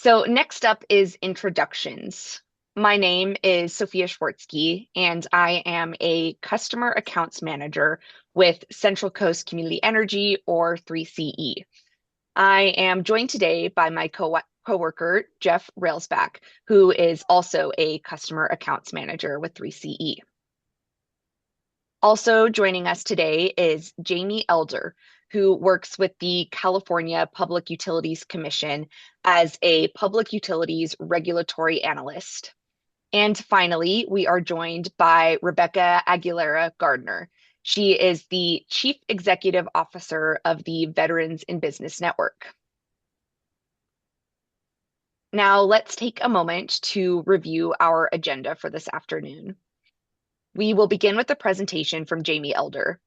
So next up is introductions. My name is Sophia Schwartzky, and I am a customer accounts manager with Central Coast Community Energy, or 3CE. I am joined today by my coworker, Jeff Railsback, who is also a customer accounts manager with 3CE. Also joining us today is Jamie Elder, who works with the California Public Utilities Commission as a public utilities regulatory analyst. And finally, we are joined by Rebecca Aguilera Gardner. She is the Chief Executive Officer of the Veterans in Business Network. Now, let's take a moment to review our agenda for this afternoon. We will begin with a presentation from Jamie Elder.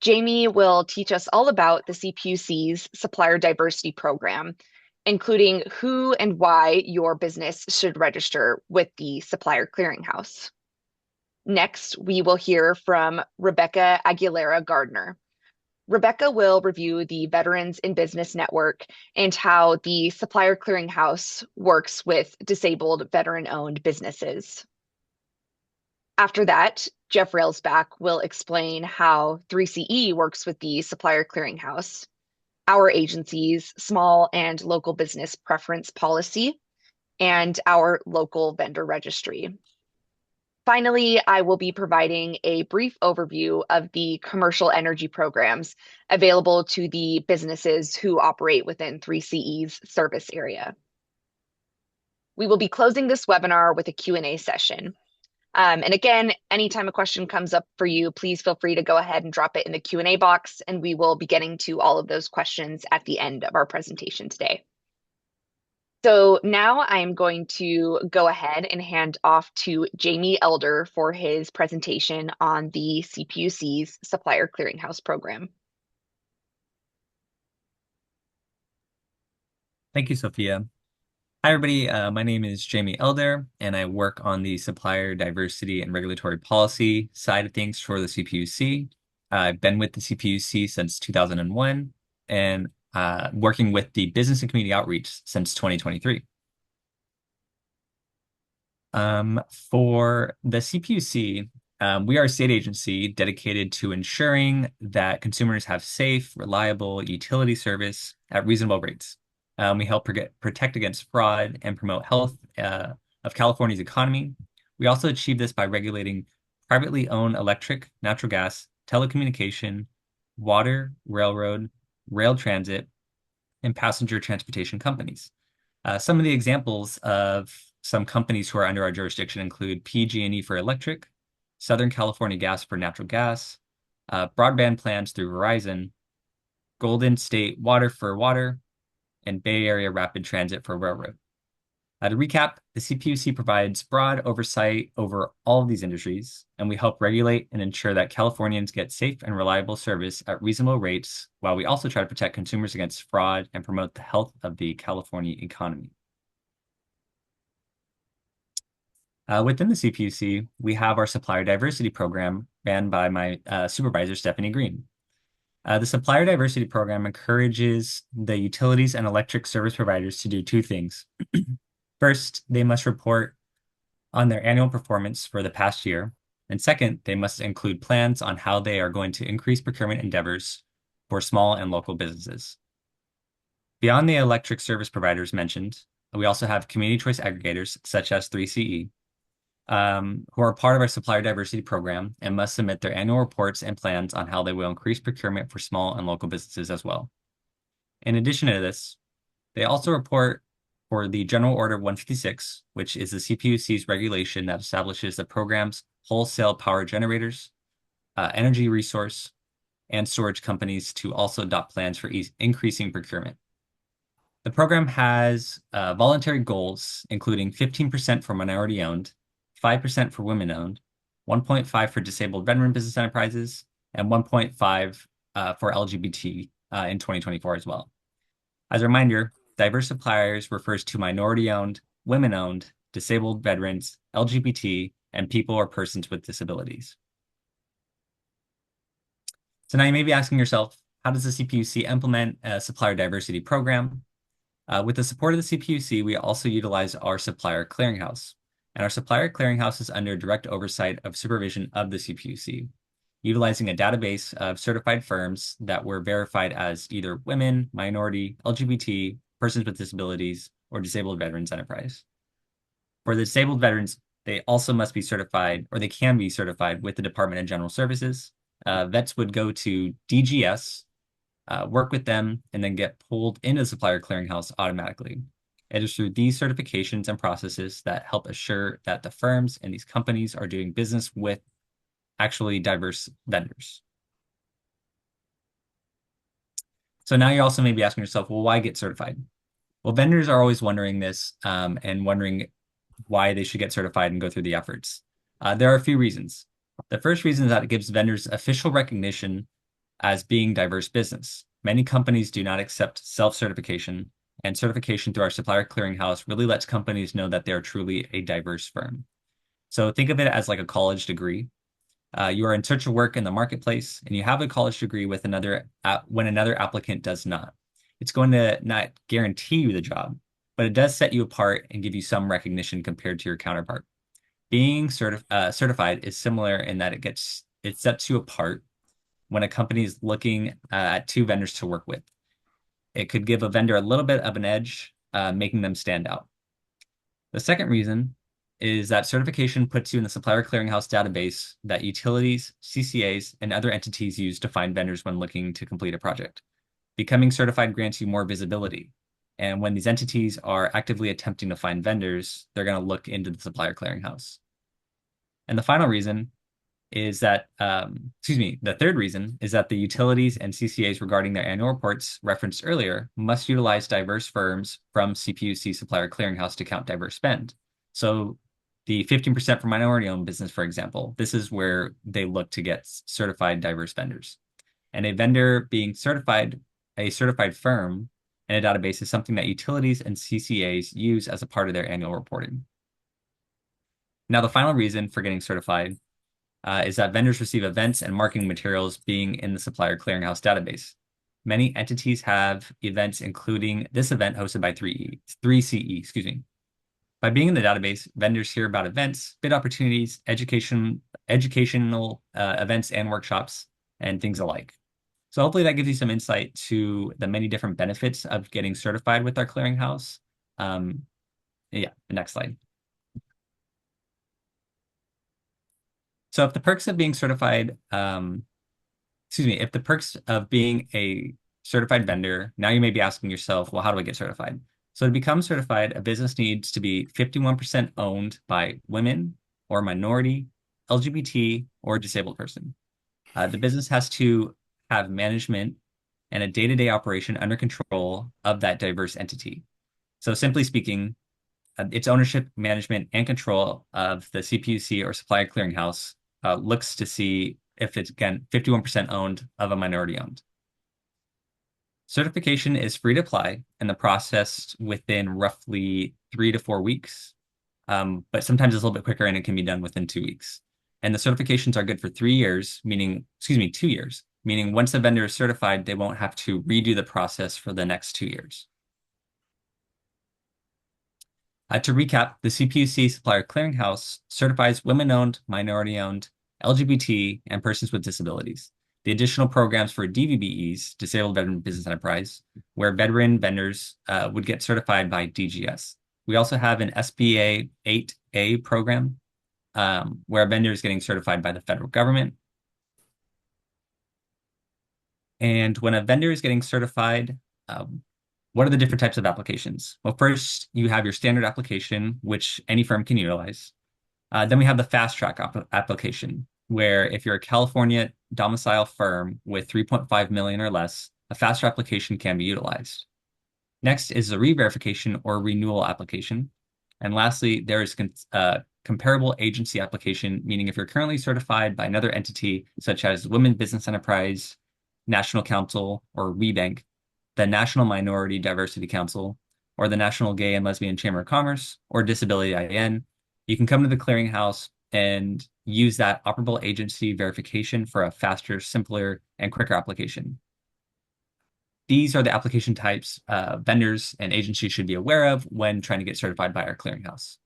Jamie will teach us all about the CPUC's Supplier Diversity Program, including who and why your business should register with the Supplier Clearinghouse. Next, we will hear from Rebecca Aguilera Gardner. Rebecca will review the Veterans in Business Network and how the Supplier Clearinghouse works with disabled veteran-owned businesses. After that, Jeff Railsback will explain how 3CE works with the Supplier Clearinghouse, our agency's small and local business preference policy, and our local vendor registry. Finally, I will be providing a brief overview of the commercial energy programs available to the businesses who operate within 3CE's service area. We will be closing this webinar with a Q&A session. And again, anytime a question comes up for you, please feel free to go ahead and drop it in the Q&A box, and we will be getting to all of those questions at the end of our presentation today. So now I'm going to go ahead and hand off to Jamie Elder for his presentation on the CPUC's Supplier Clearinghouse program. Thank you, Sophia. Hi, everybody. My name is Jamie Elder, and I work on the Supplier Diversity and Regulatory Policy side of things for the CPUC. I've been with the CPUC since 2001 and working with the Business and Community Outreach since 2023. For the CPUC, we are a state agency dedicated to ensuring that consumers have safe, reliable utility service at reasonable rates. We help protect against fraud and promote health of California's economy. We also achieve this by regulating privately owned electric, natural gas, telecommunication, water, railroad, rail transit, and passenger transportation companies. Some of the examples of some companies who are under our jurisdiction include PG&E for electric, Southern California Gas for natural gas, broadband plans through Verizon, Golden State Water for water, and Bay Area Rapid Transit for railroad. To recap, the CPUC provides broad oversight over all of these industries, and we help regulate and ensure that Californians get safe and reliable service at reasonable rates, while we also try to protect consumers against fraud and promote the health of the California economy. Within the CPUC, we have our Supplier Diversity Program ran by my supervisor, Stephanie Green. The Supplier Diversity Program encourages the utilities and electric service providers to do two things. First, they must report on their annual performance for the past year. And second, they must include plans on how they are going to increase procurement endeavors for small and local businesses. Beyond the electric service providers mentioned, we also have community choice aggregators such as 3CE, who are part of our Supplier Diversity Program and must submit their annual reports and plans on how they will increase procurement for small and local businesses as well. In addition to this, they also report for the General Order 156, which is the CPUC's regulation that establishes the program's wholesale power generators, energy resource, and storage companies to also adopt plans for increasing procurement. The program has voluntary goals, including 15% for minority-owned, 5% for women-owned, 1.5% for disabled veteran business enterprises, and 1.5% for LGBT in 2024 as well. As a reminder, diverse suppliers refers to minority-owned, women-owned, disabled veterans, LGBT, and people or persons with disabilities. So now you may be asking yourself, how does the CPUC implement a supplier diversity program? With the support of the CPUC, we also utilize our Supplier Clearinghouse. And our Supplier Clearinghouse is under direct oversight of supervision of the CPUC, utilizing a database of certified firms that were verified as either women, minority, LGBT, persons with disabilities, or disabled veterans enterprise. For the disabled veterans, they also must be certified, or they can be certified with the Department of General Services. Vets would go to DGS, work with them, and then get pulled into the Supplier Clearinghouse automatically. It is through these certifications and processes that help assure that the firms and these companies are doing business with actually diverse vendors. So now you're also maybe asking yourself, well, why get certified? Well, vendors are always wondering this and wondering why they should get certified and go through the efforts. There are a few reasons. The first reason is that it gives vendors official recognition as being diverse business. Many companies do not accept self-certification, and certification through our Supplier Clearinghouse really lets companies know that they're truly a diverse firm. So think of it as like a college degree. You are in search of work in the marketplace, and you have a college degree with when another applicant does not. It's going to not guarantee you the job, but it does set you apart and give you some recognition compared to your counterpart. Being certified is similar in that it sets you apart when a company is looking at two vendors to work with. It could give a vendor a little bit of an edge, making them stand out. The second reason is that certification puts you in the Supplier Clearinghouse database that utilities, CCAs, and other entities use to find vendors when looking to complete a project. Becoming certified grants you more visibility. And when these entities are actively attempting to find vendors, they're going to look into the Supplier Clearinghouse. And the final reason is that, the third reason is that the utilities and CCAs regarding their annual reports referenced earlier must utilize diverse firms from CPUC Supplier Clearinghouse to count diverse spend. So the 15% for minority-owned business, for example, this is where they look to get certified diverse vendors. And a vendor being certified, a certified firm in a database is something that utilities and CCAs use as a part of their annual reporting. Now, the final reason for getting certified is that vendors receive events and marketing materials being in the Supplier Clearinghouse database. Many entities have events, including this event hosted by 3CE, excuse me. By being in the database, vendors hear about events, bid opportunities, educational events and workshops, and things alike. So hopefully that gives you some insight to the many different benefits of getting certified with our clearinghouse. The next slide. So if the perks of being certified, if the perks of being a certified vendor, now you may be asking yourself, well, how do I get certified? So to become certified, a business needs to be 51% owned by women or minority, LGBT, or disabled person. The business has to have management and a day-to-day operation under control of that diverse entity. So simply speaking, its ownership, management, and control of the CPUC or Supplier Clearinghouse looks to see if it's, again, 51% owned of a minority owned. Certification is free to apply and the process within roughly 3 to 4 weeks, but sometimes it's a little bit quicker and it can be done within 2 weeks. And the certifications are good for 3 years, 2 years, meaning once a vendor is certified, they won't have to redo the process for the next 2 years. To recap, the CPUC Supplier Clearinghouse certifies women-owned, minority-owned, LGBT, and persons with disabilities. The additional programs for DVBEs, Disabled Veteran Business Enterprise, where veteran vendors would get certified by DGS. We also have an SBA 8A program where a vendor is getting certified by the federal government. And when a vendor is getting certified, what are the different types of applications? Well, first, you have your standard application, which any firm can utilize. Then we have the fast track application, where if you're a California domicile firm with 3.5 million or less, a fast track application can be utilized. Next is the re-verification or renewal application. And lastly, there is comparable agency application, meaning if you're currently certified by another entity, such as Women Business Enterprise, National Council, or WeBank, the National Minority Diversity Council, or the National Gay and Lesbian Chamber of Commerce, or Disability IN, you can come to the clearinghouse and use that operable agency verification for a faster, simpler, and quicker application. these are the application types vendors and agencies should be aware of when trying to get certified by our clearinghouse.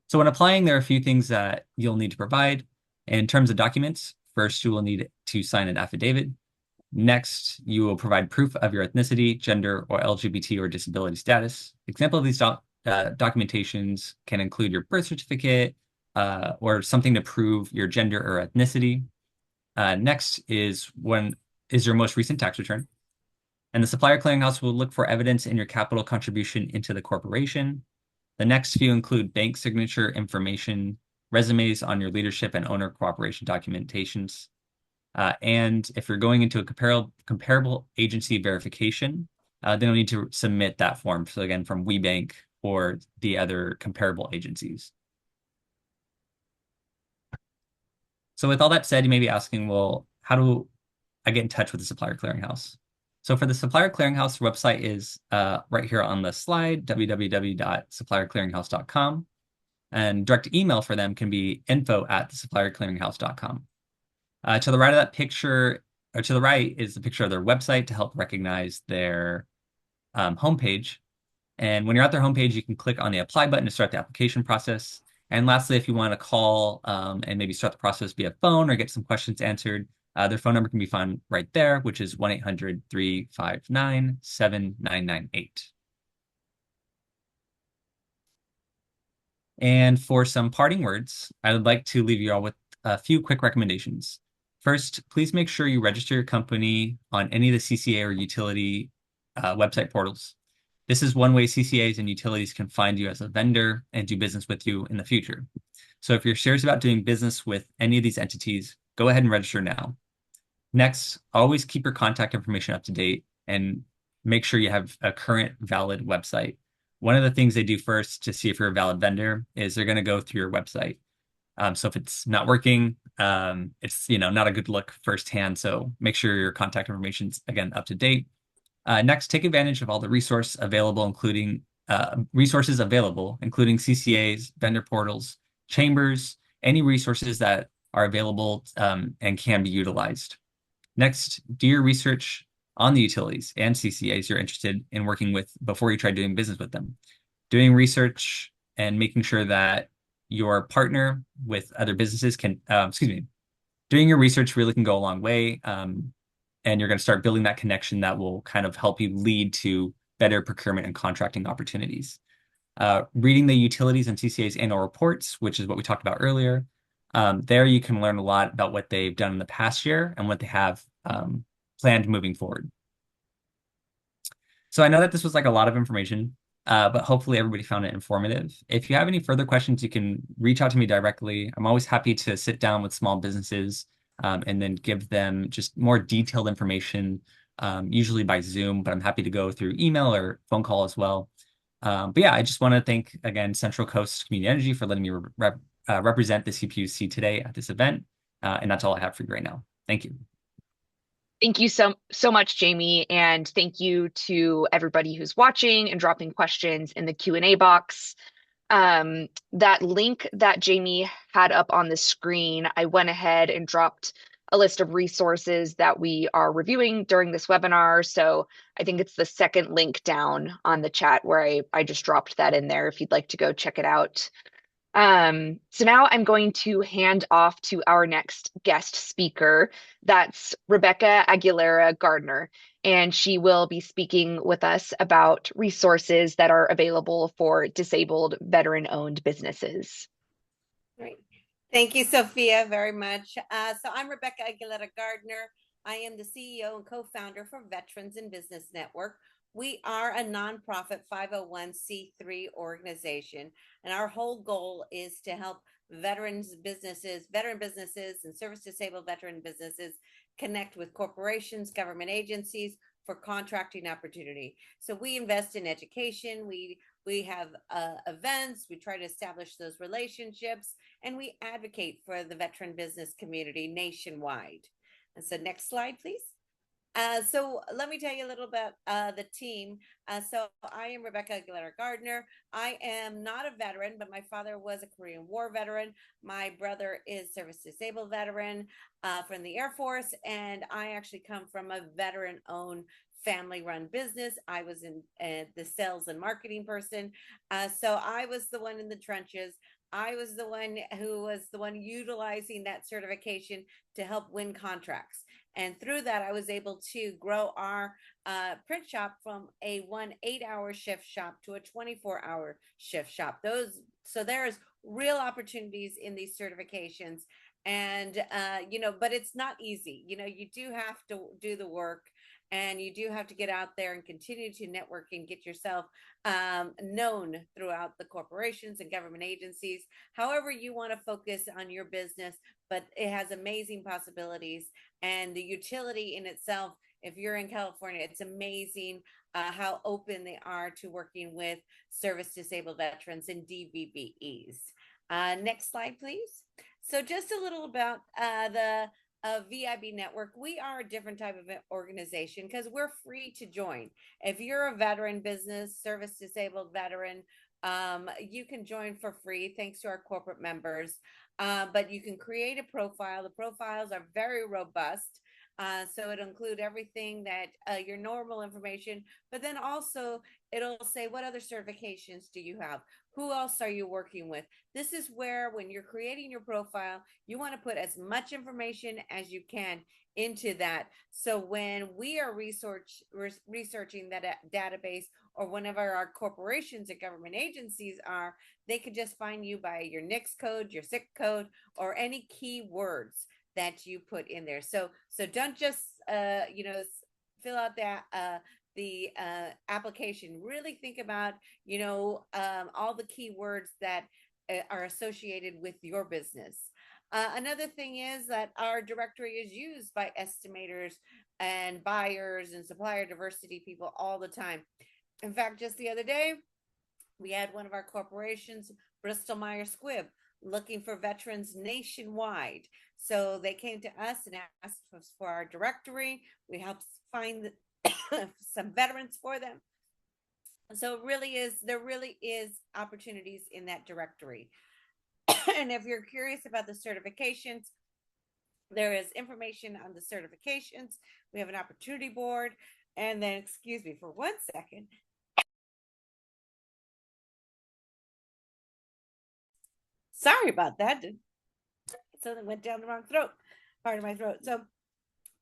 So when applying, there are a few things that you'll need to provide. In terms of documents, first, you will need to sign an affidavit. Next, you will provide proof of your ethnicity, gender, or LGBT or disability status. Example of these documentations can include your birth certificate or something to prove your gender or ethnicity. Next is your most recent tax return. And the supplier clearinghouse will look for evidence in your capital contribution into the corporation. The next few include bank signature information, resumes on your leadership and owner cooperation documentations. And if you're going into a comparable agency verification, then you'll need to submit that form. So again, from WeBank or the other comparable agencies. So with all that said, you may be asking, well, how do I get in touch with the Supplier Clearinghouse? So for the Supplier Clearinghouse, website is right here on the slide, www.supplierclearinghouse.com. And direct email for them can be info@thesupplierclearinghouse.com. To the right of that picture, or to the right, is the picture of their website to help recognize their homepage. And when you're at their homepage, you can click on the apply button to start the application process. And lastly, if you want to call and maybe start the process via phone or get some questions answered, their phone number can be found right there, which is 1-800-359-7998. And for some parting words, I would like to leave you all with a few quick recommendations. First, please make sure you register your company on any of the CCA or utility website portals. This is one way CCAs and utilities can find you as a vendor and do business with you in the future. So if you're serious about doing business with any of these entities, go ahead and register now. Next, always keep your contact information up to date and make sure you have a current valid website. One of the things they do first to see if you're a valid vendor is they're going to go through your website. So if it's not working, it's not a good look firsthand. So make sure your contact information's again up to date. Next, take advantage of all the resources available, including CCAs, vendor portals, chambers, any resources that are available and can be utilized. Next, do your research on the utilities and CCAs you're interested in working with before you try doing business with them. Doing research and making sure that your partner with other businesses doing your research really can go a long way. And you're going to start building that connection that will kind of help you lead to better procurement and contracting opportunities. Reading the utilities and CCA's annual reports, which is what we talked about earlier. There you can learn a lot about what they've done in the past year and what they have planned moving forward. So I know that this was like a lot of information, but hopefully everybody found it informative. If you have any further questions, you can reach out to me directly. I'm always happy to sit down with small businesses and then give them just more detailed information, usually by Zoom, but I'm happy to go through email or phone call as well. But yeah, I just want to thank, again, Central Coast Community Energy for letting me represent the CPUC today at this event. And that's all I have for you right now. Thank you. Thank you so much, Jamie, and thank you to everybody who's watching and dropping questions in the Q&A box. That link that Jamie had up on the screen, I went ahead and dropped a list of resources that we are reviewing during this webinar. So I think it's the second link down on the chat where I just dropped that in there if you'd like to go check it out. So now I'm going to hand off to our next guest speaker. That's Rebecca Aguilera Gardner, and she will be speaking with us about resources that are available for disabled veteran-owned businesses. Great. Thank you, Sophia, very much. So I'm Rebecca Aguilera Gardner. I am the CEO and co-founder for Veterans in Business Network. We are a nonprofit 501c3 organization, and our whole goal is to help veteran businesses, and service-disabled veteran businesses connect with corporations, government agencies for contracting opportunity. So we invest in education, we have events, we try to establish those relationships, and we advocate for the veteran business community nationwide. And so next slide, please. So let me tell you a little about the team. So I am Rebecca Aguilera Gardner. I am not a veteran, but my father was a Korean War veteran. My brother is service disabled veteran from the Air Force, and I actually come from a veteran-owned family-run business. I was in the sales and marketing person, so I was the one in the trenches. I was the one who was the one utilizing that certification to help win contracts. And through that, I was able to grow our print shop from a 8-hour shift shop to a 24-hour shift shop. So there's real opportunities in these certifications. And, but it's not easy. You do have to do the work, and you do have to get out there and continue to network and get yourself known throughout the corporations and government agencies. However you want to focus on your business, but it has amazing possibilities. And the utility in itself, if you're in California, it's amazing how open they are to working with service disabled veterans and DVBEs. Next slide, please. So just a little about the VIB network. We are a different type of organization because we're free to join. If you're a veteran business, service disabled veteran, you can join for free thanks to our corporate members. But you can create a profile. The profiles are very robust. So it'll include everything that your normal information, but then also it'll say, what other certifications do you have? Who else are you working with? This is where, when you're creating your profile, you want to put as much information as you can into that. So when we are researching that database, or whenever our corporations and government agencies are, they could just find you by your NICS code, your SIC code, or any keywords that you put in there. So don't just fill out the application. Really think about all the keywords that are associated with your business. Another thing is that our directory is used by estimators and buyers and supplier diversity people all the time. In fact, just the other day, we had one of our corporations, Bristol Myers Squibb, looking for veterans nationwide. So they came to us and asked us for our directory. We helped find some veterans for them. So there really is opportunities in that directory. And if you're curious about the certifications, there is information on the certifications. We have an opportunity board. And then, excuse me for 1 second. Sorry about that. So that went down the wrong part of my throat. So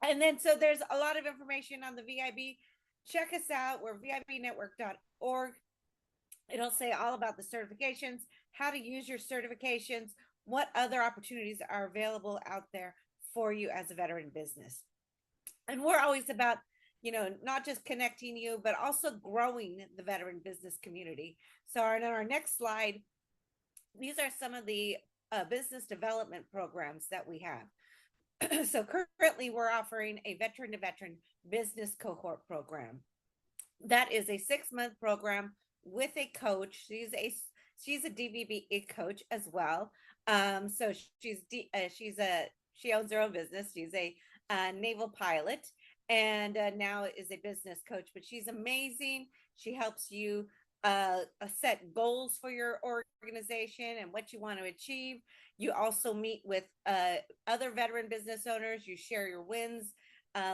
there's a lot of information on the VIB. Check us out. We're vibnetwork.org. It'll say all about the certifications, how to use your certifications, what other opportunities are available out there for you as a veteran business. And we're always about, not just connecting you, but also growing the veteran business community. So on our next slide, these are some of the business development programs that we have. So currently we're offering a veteran to veteran business cohort program. That is a 6-month program with a coach. She's a DVBE coach as well. So she owns her own business. She's a naval pilot, and now is a business coach, but she's amazing. She helps you set goals for your organization and what you want to achieve. You also meet with other veteran business owners. You share your wins,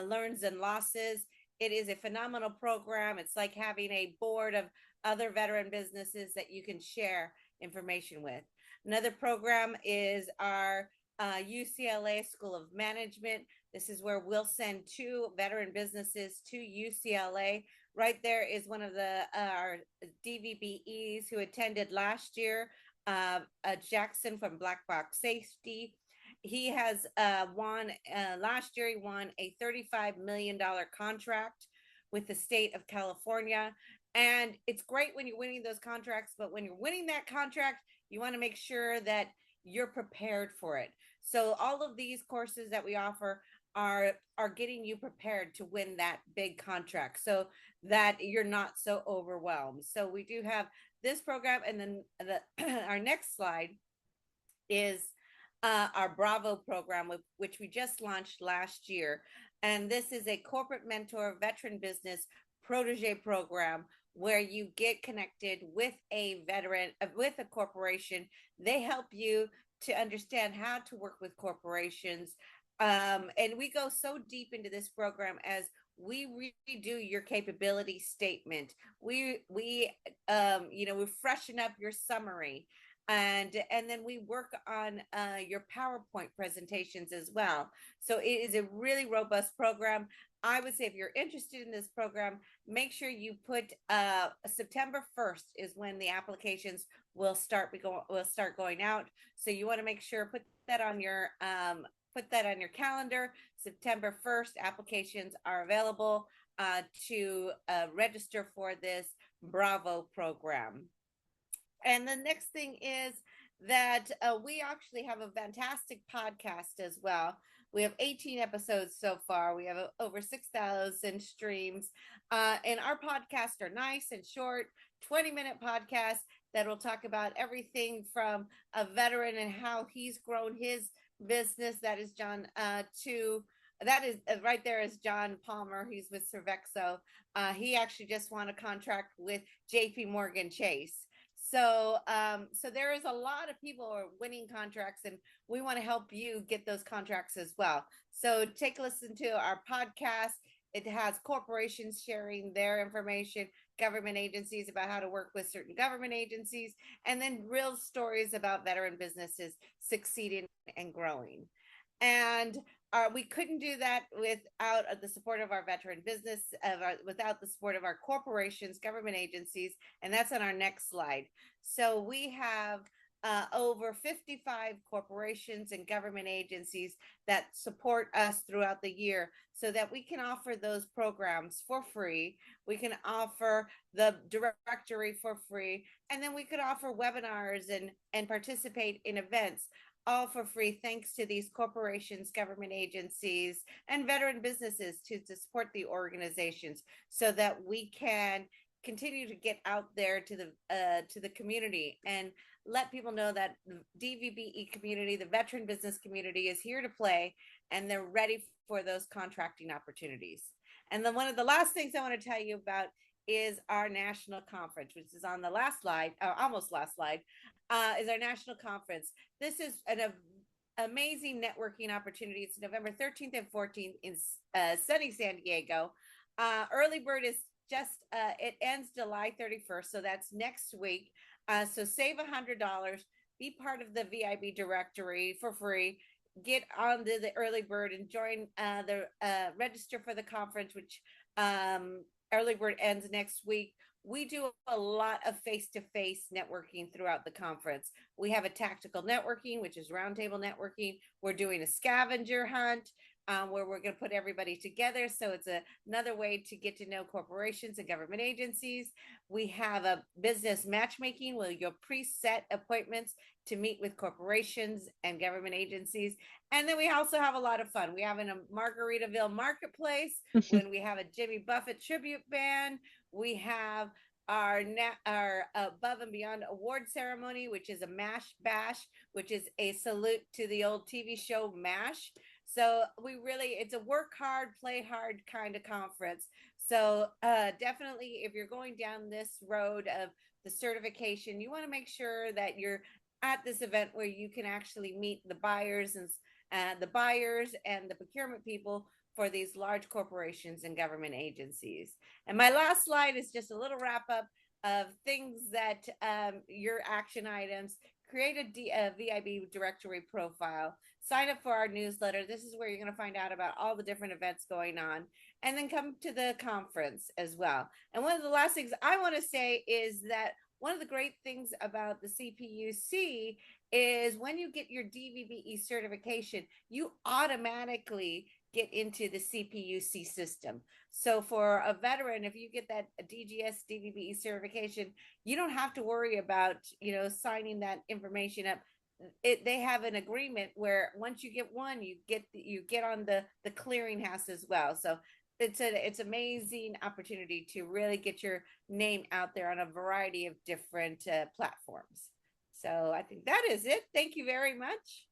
learns, and losses. It is a phenomenal program. It's like having a board of other veteran businesses that you can share information with. Another program is our UCLA School of Management. This is where we'll send 2 veteran businesses to UCLA. Right there is one of our DVBEs who attended last year, Jackson from Black Box Safety. He has last year he won a $35 million contract with the state of California. And it's great when you're winning those contracts, but when you're winning that contract, you want to make sure that you're prepared for it. So all of these courses that we offer are getting you prepared to win that big contract so that you're not so overwhelmed. So we do have this program. And then our next slide is our Bravo program, which we just launched last year. And this is a corporate mentor veteran business protege program where you get connected with a veteran, with a corporation. They help you to understand how to work with corporations. And we go so deep into this program as we redo your capability statement. We freshen up your summary, and then we work on your PowerPoint presentations as well. So it is a really robust program. I would say if you're interested in this program, make sure you put September 1st is when the applications will start going out. So you want to make sure put that on your calendar. September 1st, applications are available to register for this Bravo program. And the next thing is that we actually have a fantastic podcast as well. We have 18 episodes so far. We have over 6,000 streams. And our podcasts are nice and short, 20-minute podcasts that will talk about everything from a veteran and how he's grown his business. That is John that is right there is John Palmer. He's with Cervexo. He actually just won a contract with JP Morgan Chase. So there is a lot of people who are winning contracts, and we want to help you get those contracts as well. So take a listen to our podcast. It has corporations sharing their information, government agencies about how to work with certain government agencies, and then real stories about veteran businesses succeeding and growing. And we couldn't do that without the support of our veteran business, without the support of our corporations, government agencies, and that's on our next slide. So we have over 55 corporations and government agencies that support us throughout the year so that we can offer those programs for free. We can offer the directory for free, and then we could offer webinars and participate in events all for free, thanks to these corporations, government agencies, and veteran businesses to support the organizations so that we can continue to get out there to the community and let people know that the DVBE community, the veteran business community, is here to play, and they're ready for those contracting opportunities. And then one of the last things I want to tell you about is our national conference, which is on the last slide, almost last slide, is our national conference. This is an amazing networking opportunity. It's November 13th and 14th in sunny San Diego. Early bird is just, it ends July 31st, so that's next week. So save $100, be part of the VIB directory for free, get on the early bird and join the register for the conference, which early bird ends next week. We do a lot of face-to-face networking throughout the conference. We have a tactical networking, which is roundtable networking. We're doing a scavenger hunt where we're going to put everybody together. So it's another way to get to know corporations and government agencies. We have a business matchmaking where you'll preset appointments to meet with corporations and government agencies. And then we also have a lot of fun. We have in a Margaritaville marketplace when we have a Jimmy Buffett tribute band. We have our Above and Beyond award ceremony, which is a MASH bash, which is a salute to the old TV show MASH. So it's a work hard, play hard kind of conference. So definitely, if you're going down this road of the certification, you want to make sure that you're at this event where you can actually meet the buyers and the procurement people for these large corporations and government agencies. And my last slide is just a little wrap up of things that your action items. Create a VIB directory profile, sign up for our newsletter. This is where you're going to find out about all the different events going on, and then come to the conference as well. And one of the last things I want to say is that one of the great things about the CPUC is when you get your DVBE certification, you automatically get into the CPUC system. So for a veteran, if you get that DGS DVBE certification, you don't have to worry about, signing that information up. They have an agreement where once you get one, you get on the clearinghouse as well. So it's amazing opportunity to really get your name out there on a variety of different platforms. So I think that is it. Thank you very much.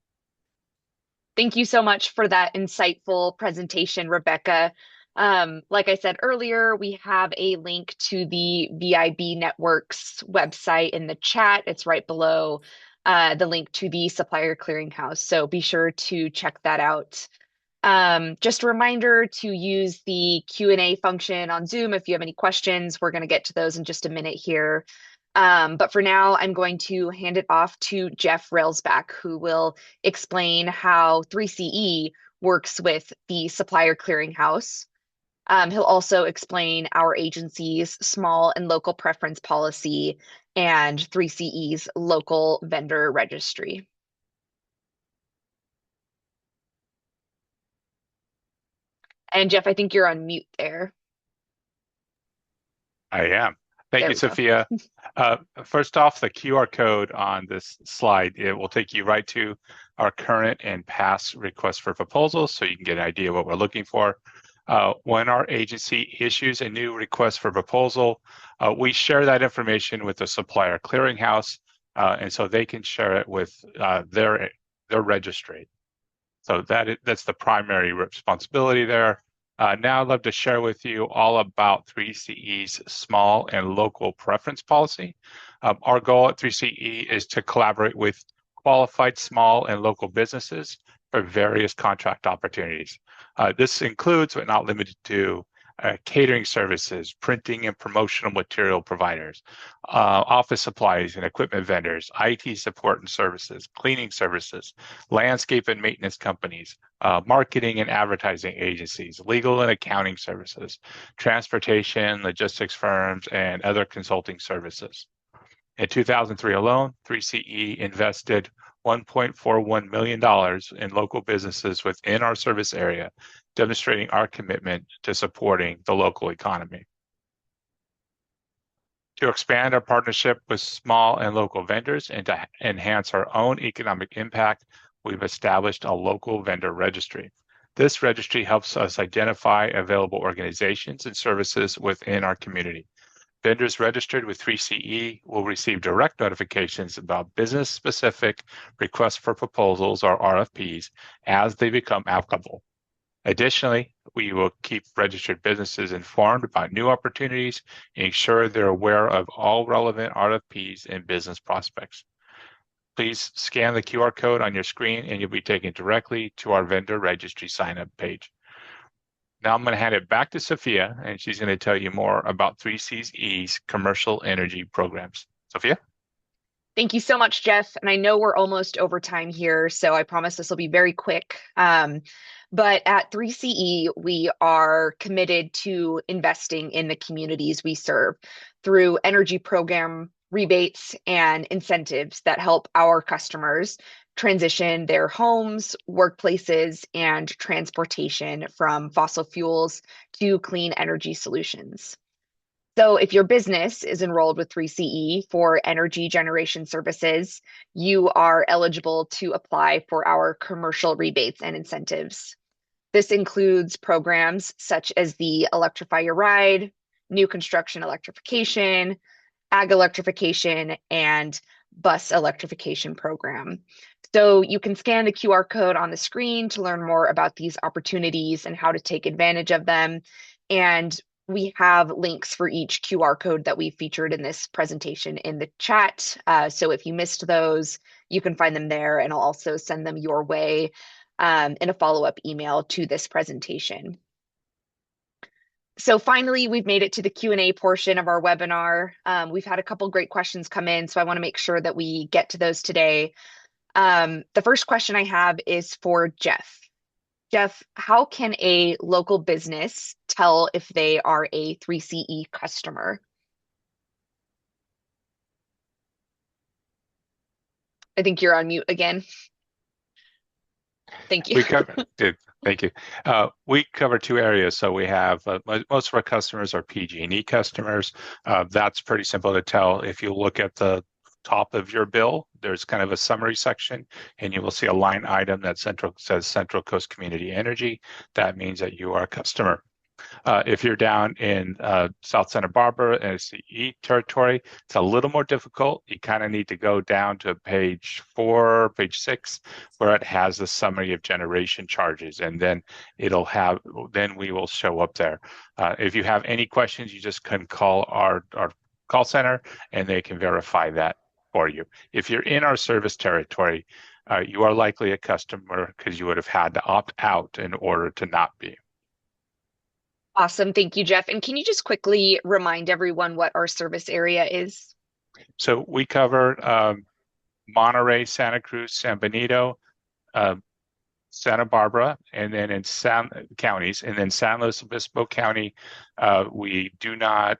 Thank you so much for that insightful presentation, Rebecca. Like I said earlier, we have a link to the VIB Network's website in the chat. It's right below the link to the Supplier Clearinghouse. So be sure to check that out. Just a reminder to use the Q&A function on Zoom if you have any questions. We're going to get to those in just a minute here. But for now, I'm going to hand it off to Jeff Railsback, who will explain how 3CE works with the Supplier Clearinghouse. He'll also explain our agency's small and local preference policy and 3CE's local vendor registry. And Jeff, I think you're on mute there. I am. Thank There you, we go. Sophia. First off, the QR code on this slide, it will take you right to our current and past requests for proposals, so you can get an idea of what we're looking for. When our agency issues a new request for proposal, we share that information with the Supplier Clearinghouse, and so they can share it with their registry. So that's the primary responsibility there. Now I'd love to share with you all about 3CE's small and local preference policy. Our goal at 3CE is to collaborate with qualified small and local businesses for various contract opportunities. This includes, but not limited to, catering services, printing and promotional material providers, office supplies and equipment vendors, IT support and services, cleaning services, landscape and maintenance companies, marketing and advertising agencies, legal and accounting services, transportation, logistics firms, and other consulting services. In 2003 alone, 3CE invested $1.41 million in local businesses within our service area, demonstrating our commitment to supporting the local economy. To expand our partnership with small and local vendors and to enhance our own economic impact, we've established a local vendor registry. This registry helps us identify available organizations and services within our community. Vendors registered with 3CE will receive direct notifications about business-specific requests for proposals, or RFPs, as they become applicable. Additionally, we will keep registered businesses informed about new opportunities and ensure they're aware of all relevant RFPs and business prospects. Please scan the QR code on your screen and you'll be taken directly to our vendor registry sign-up page. Now I'm going to hand it back to Sophia, and she's going to tell you more about 3CE's commercial energy programs. Sophia? Thank you so much, Jeff. And I know we're almost over time here, so I promise this will be very quick. But at 3CE, we are committed to investing in the communities we serve through energy program rebates and incentives that help our customers transition their homes, workplaces, and transportation from fossil fuels to clean energy solutions. So if your business is enrolled with 3CE for energy generation services, you are eligible to apply for our commercial rebates and incentives. This includes programs such as the Electrify Your Ride, new construction electrification, ag electrification, and bus electrification program. So you can scan the QR code on the screen to learn more about these opportunities and how to take advantage of them. And we have links for each QR code that we featured in this presentation in the chat. So if you missed those, you can find them there, and I'll also send them your way in a follow-up email to this presentation. So finally, we've made it to the Q&A portion of our webinar. We've had a couple great questions come in, so I want to make sure that we get to those today. The first question I have is for Jeff. Jeff, how can a local business tell if they are a 3CE customer? I think you're on mute again. Thank you. Thank you. We cover two areas. So we have most of our customers are PG&E customers. That's pretty simple to tell. If you look at the top of your bill, there's kind of a summary section, and you will see a line item that says Central Coast Community Energy. That means that you are a customer. If you're down in South Santa Barbara and CE territory, it's a little more difficult. You kind of need to go down to page 4, page 6, where it has the summary of generation charges, and then then we will show up there. If you have any questions, you just can call our call center, and they can verify that for you. If you're in our service territory, you are likely a customer because you would have had to opt out in order to not be. Awesome. Thank you, Jeff. And can you just quickly remind everyone what our service area is? So we cover Monterey, Santa Cruz, San Benito, Santa Barbara, and then in counties, and then San Luis Obispo County, we're not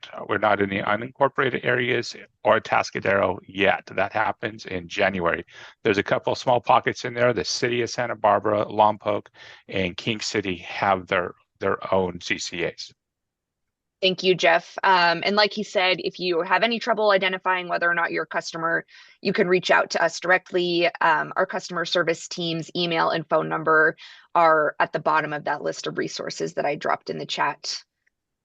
in the unincorporated areas or Atascadero yet. That happens in January. There's a couple of small pockets in there. The city of Santa Barbara, Lompoc, and King City have their own CCAs. Thank you, Jeff. And like he said, if you have any trouble identifying whether or not you're a customer, you can reach out to us directly. Our customer service team's email and phone number are at the bottom of that list of resources that I dropped in the chat.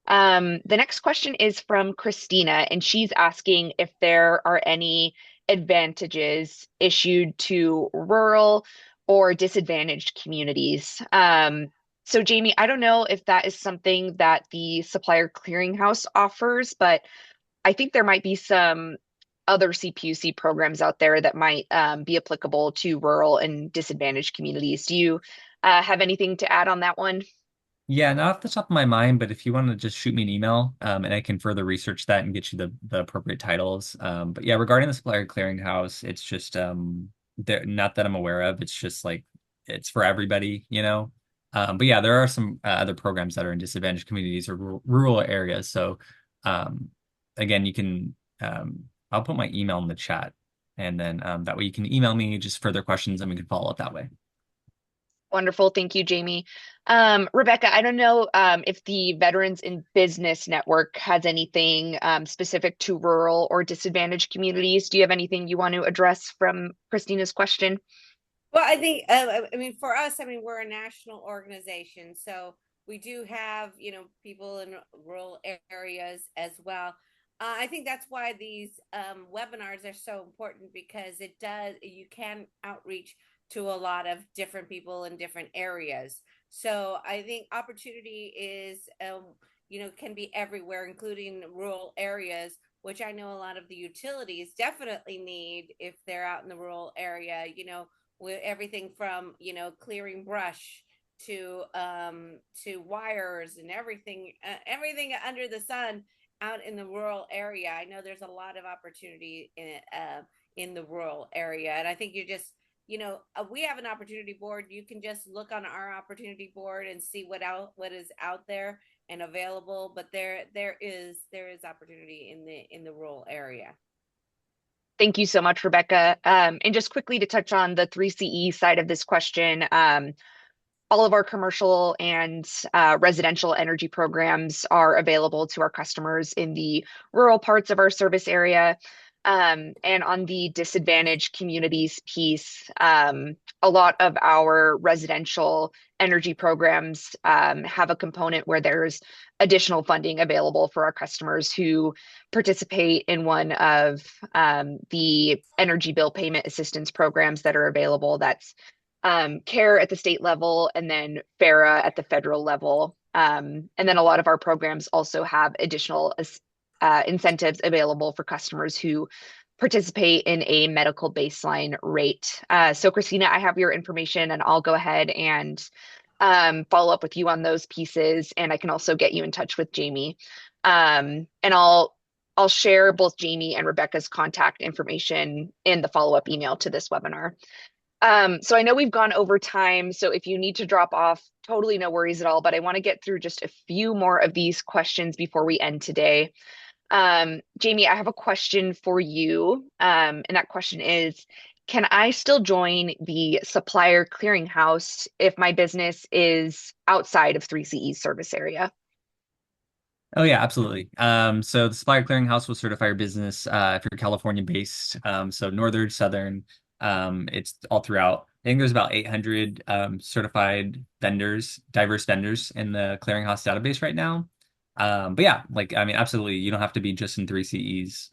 The next question is from Christina, and she's asking if there are any advantages issued to rural or disadvantaged communities. So Jamie, I don't know if that is something that the Supplier Clearinghouse offers, but I think there might be some other CPUC programs out there that might be applicable to rural and disadvantaged communities. Do you have anything to add on that one? Yeah, not off the top of my mind, but if you want to just shoot me an email, and I can further research that and get you the appropriate titles. But yeah, regarding the Supplier Clearinghouse, it's just not that I'm aware of. It's just like it's for everybody, you know. But yeah, there are some other programs that are in disadvantaged communities or rural areas. So again, you can I'll put my email in the chat, and then that way you can email me just further questions, and we can follow up that way. Wonderful. Thank you, Jamie. Rebecca, I don't know if the Veterans in Business Network has anything specific to rural or disadvantaged communities. Do you have anything you want to address from Christina's question? Well, I think, I mean, for us, I mean, we're a national organization, so we do have, people in rural areas as well. I think that's why these webinars are so important, because you can outreach to a lot of different people in different areas. So I think opportunity is, can be everywhere, including rural areas, which I know a lot of the utilities definitely need if they're out in the rural area, with everything from clearing brush to wires and everything under the sun out in the rural area. I know there's a lot of opportunity in the rural area, and I think we have an opportunity board. You can just look on our opportunity board and see what is out there and available. But there is opportunity in the rural area. Thank you so much, Rebecca. And just quickly to touch on the 3CE side of this question, all of our commercial and residential energy programs are available to our customers in the rural parts of our service area. And on the disadvantaged communities piece, a lot of our residential energy programs have a component where there's additional funding available for our customers who participate in one of the energy bill payment assistance programs that are available. That's CARE at the state level, and then FARA at the federal level. And then a lot of our programs also have additional incentives available for customers who participate in a medical baseline rate. So Christina, I have your information, and I'll go ahead and follow up with you on those pieces, and I can also get you in touch with Jamie. And I'll share both Jamie and Rebecca's contact information in the follow-up email to this webinar. So I know we've gone over time, so if you need to drop off, totally no worries at all, but I want to get through just a few more of these questions before we end today. Jamie, I have a question for you, and that question is, can I still join the Supplier Clearinghouse if my business is outside of 3CE's service area? Oh yeah, absolutely. So the Supplier Clearinghouse will certify your business if you're California based. So northern, southern, it's all throughout. think there's about 800 certified vendors, diverse vendors in the Clearinghouse database right now. But yeah, like, I mean, absolutely, you don't have to be just in 3CE's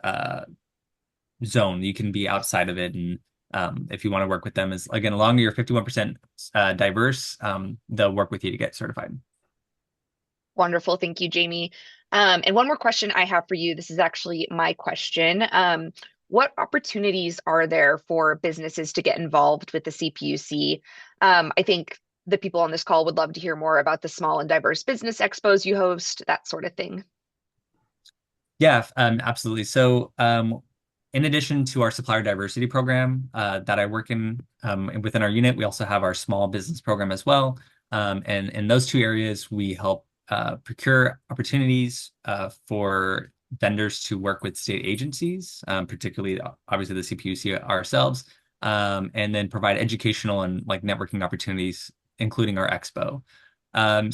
zone. You can be outside of it. And if you want to work with them, is again, along you're 51% diverse, they'll work with you to get certified. Wonderful. Thank you, Jamie. And one more question I have for you. This is actually my question. What opportunities are there for businesses to get involved with the CPUC? I think the people on this call would love to hear more about the small and diverse business expos you host, that sort of thing. Yeah, absolutely. So, in addition to our supplier diversity program that I work in within our unit, we also have our small business program as well. And in those two areas, we help procure opportunities for vendors to work with state agencies, particularly obviously the CPUC ourselves, and then provide educational and like networking opportunities, including our expo.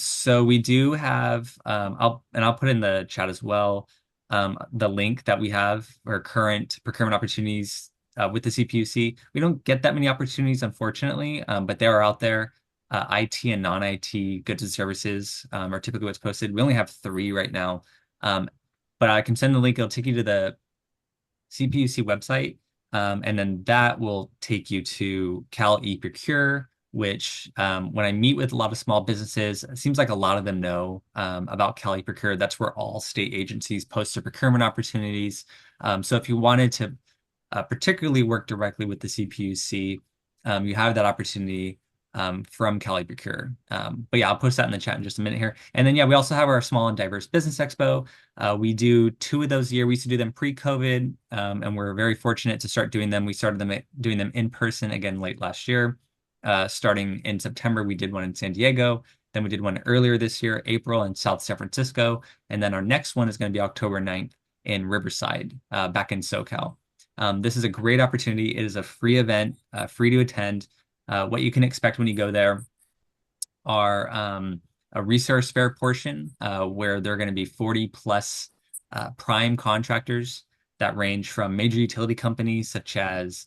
So we do have, I'll put in the chat as well the link that we have for current procurement opportunities with the CPUC. We don't get that many opportunities, unfortunately, but they are out there. IT and non-IT goods and services are typically what's posted. We only have 3 right now, but I can send the link. It'll take you to the CPUC website, and then that will take you to Cal eProcure, which when I meet with a lot of small businesses, it seems like a lot of them know about Cal eProcure. That's where all state agencies post their procurement opportunities. So if you wanted to particularly work directly with the CPUC, you have that opportunity from Cal eProcure. But yeah, I'll post that in the chat in just a minute here. And then, yeah, we also have our Small and Diverse Business Expo. We do 2 of those a year. We used to do them pre-COVID, and we're very fortunate to start doing them. We started doing them in person again late last year. Starting in September, we did one in San Diego. Then we did one earlier this year, April, in South San Francisco. And then our next one is going to be October 9th in Riverside, back in SoCal. This is a great opportunity. It is a free event, free to attend. What you can expect when you go there are a resource fair portion where there are going to be 40 plus prime contractors that range from major utility companies such as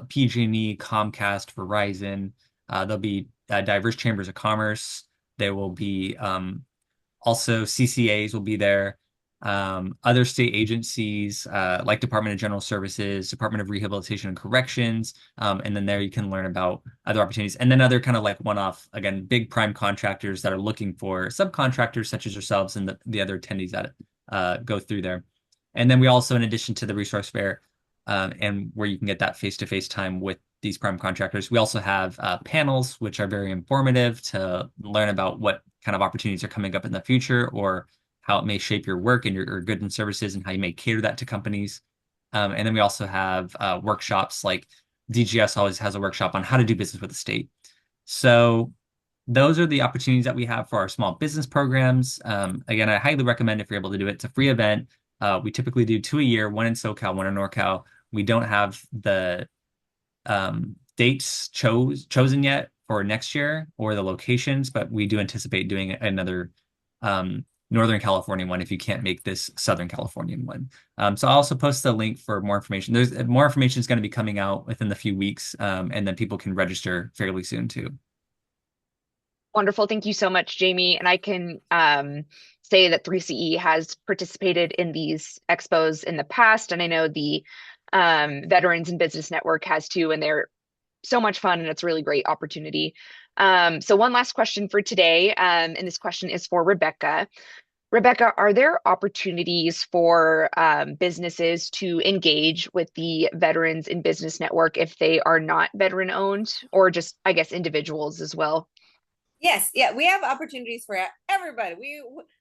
PG&E, Comcast, Verizon. There'll be diverse chambers of commerce. There will be also CCAs will be there. Other state agencies like Department of General Services, Department of Rehabilitation and Corrections, and then there you can learn about other opportunities, and then other kind of like one-off, again, big prime contractors that are looking for subcontractors such as yourselves and the other attendees that go through there. And then we also, in addition to the resource fair, and where you can get that face-to-face time with these prime contractors, we also have panels, which are very informative to learn about what kind of opportunities are coming up in the future, or how it may shape your work and your goods and services, and how you may cater that to companies. And then we also have workshops, like DGS always has a workshop on how to do business with the state. So those are the opportunities that we have for our small business programs. Again, I highly recommend if you're able to do it. It's a free event. We typically do 2 a year, one in SoCal, one in NorCal. We don't have the dates chosen yet for next year or the locations, but we do anticipate doing another Northern California one if you can't make this Southern Californian one. So I'll also post the link for more information. There's more information is going to be coming out within the few weeks, and then people can register fairly soon too. Wonderful. Thank you so much, Jamie. And I can say that 3CE has participated in these expos in the past, and I know the Veterans and Business Network has too, and they're so much fun, and it's a really great opportunity. So one last question for today, and this question is for Rebecca. Rebecca, are there opportunities for businesses to engage with the Veterans in Business Network if they are not veteran owned, or just, I guess, individuals as well? Yes, yeah, we have opportunities for everybody.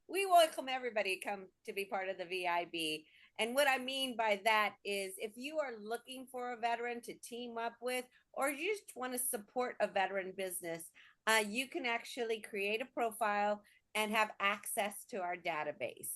We welcome everybody to come to be part of the VIB. And what I mean by that is if you are looking for a veteran to team up with, or you just want to support a veteran business, you can actually create a profile and have access to our database.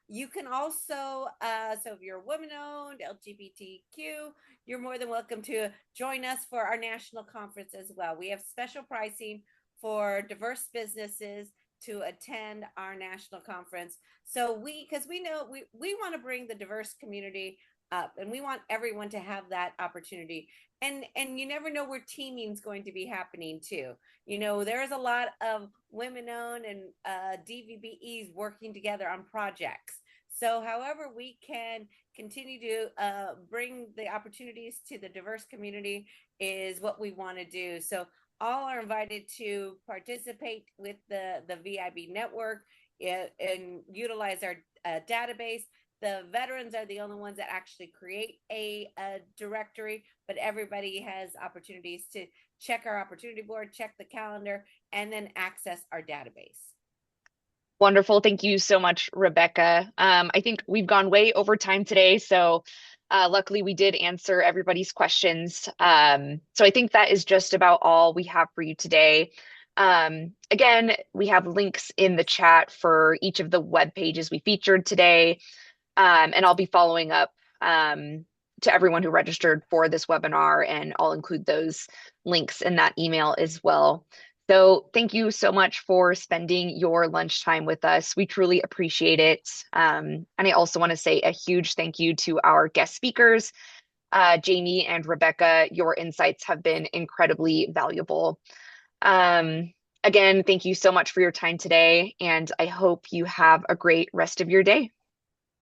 You can also, so if you're woman-owned, LGBTQ, you're more than welcome to join us for our national conference as well. We have special pricing for diverse businesses to attend our national conference. So because we know we want to bring the diverse community up, and we want everyone to have that opportunity. And you never know where teaming is going to be happening too. There's a lot of women-owned and DVBEs working together on projects. So however we can continue to bring the opportunities to the diverse community is what we want to do. So all are invited to participate with the VIB network and utilize our database. The veterans are the only ones that actually create a directory, but everybody has opportunities to check our opportunity board, check the calendar, and then access our database. Wonderful. Thank you so much, Rebecca. I think we've gone way over time today, so luckily we did answer everybody's questions. So I think that is just about all we have for you today. Again, we have links in the chat for each of the web pages we featured today. And I'll be following up to everyone who registered for this webinar, and I'll include those links in that email as well. So thank you so much for spending your lunchtime with us. We truly appreciate it. And I also want to say a huge thank you to our guest speakers, Jamie and Rebecca. Your insights have been incredibly valuable. Again, thank you so much for your time today, and I hope you have a great rest of your day.